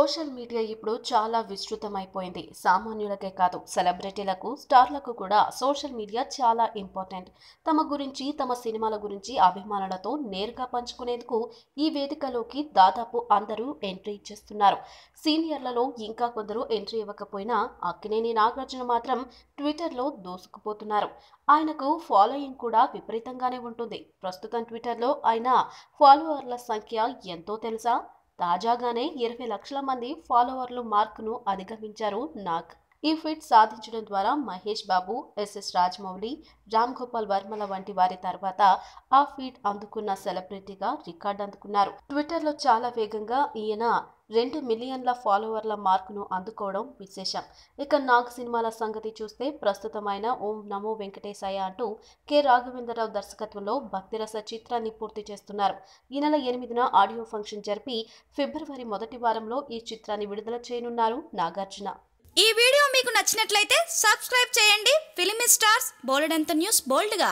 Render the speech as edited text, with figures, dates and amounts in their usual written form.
Social media ఇప్పుడు చాలా విస్తృతమైపోయింది. సామాన్యులకే కాదు, సెలబ్రిటీలకు, స్టార్లకు కూడా సోషల్ మీడియా చాలా ఇంపార్టెంట్. తమ గురించి, తమ సినిమాల గురించి అభిమానులతో నేరుగా పంచుకునేందుకు ఈ వేదికలోకి దాదాపు అందరూ ఎంట్రీ ఇచ్చేస్తున్నారు. సీనియర్లలో ఇంకా కొందరు ఎంట్రీ ఇవ్వకపోయినా అక్కినేని నాగార్జున మాత్రం ట్విట్టర్లో దూసుకుపోతున్నారు. ఆయనకు ఫాలోయింగ్ కూడా విపరీతంగానే ఉంటుంది. ప్రస్తుతం ట్విట్టర్లో ఆయన ఫాలోవర్ల సంఖ్య ఎంతో తెలుసా? తాజాగానే 20 లక్షల మంది ఫాలోవర్లు మార్కును అధిగమించారు నాగ్. ఈ ఫీట్ సాధించడం ద్వారా మహేష్ బాబు, ఎస్ఎస్ రాజమౌళి, రామ్ గోపాల్ వర్మల వంటి వారి తర్వాత ఆ ఫీట్ అందుకున్న సెలబ్రిటీగా రికార్డు అందుకున్నారు. ట్విట్టర్లో చాలా వేగంగా ఈయన 2 మిలియన్ల ఫాలోవర్ల మార్కును అందుకోవడం విశేషం. ఇక నాగ్ సినిమాల సంగతి చూస్తే ప్రస్తుతం ఆయన ఓం నమో వెంకటేశాయ అంటూ కె రాఘవేంద్రరావు దర్శకత్వంలో భక్తిరస చిత్రాన్ని పూర్తి చేస్తున్నారు. ఈ నెల 8న ఆడియో ఫంక్షన్ జరిపి ఫిబ్రవరి మొదటి వారంలో ఈ చిత్రాన్ని విడుదల చేయనున్నారు నాగార్జున. ఈ వీడియో మీకు నచ్చినట్లయితే సబ్స్క్రైబ్ చేయండి. ఫిలిమి స్టార్స్ బోలెడంత న్యూస్ బోల్డ్గా.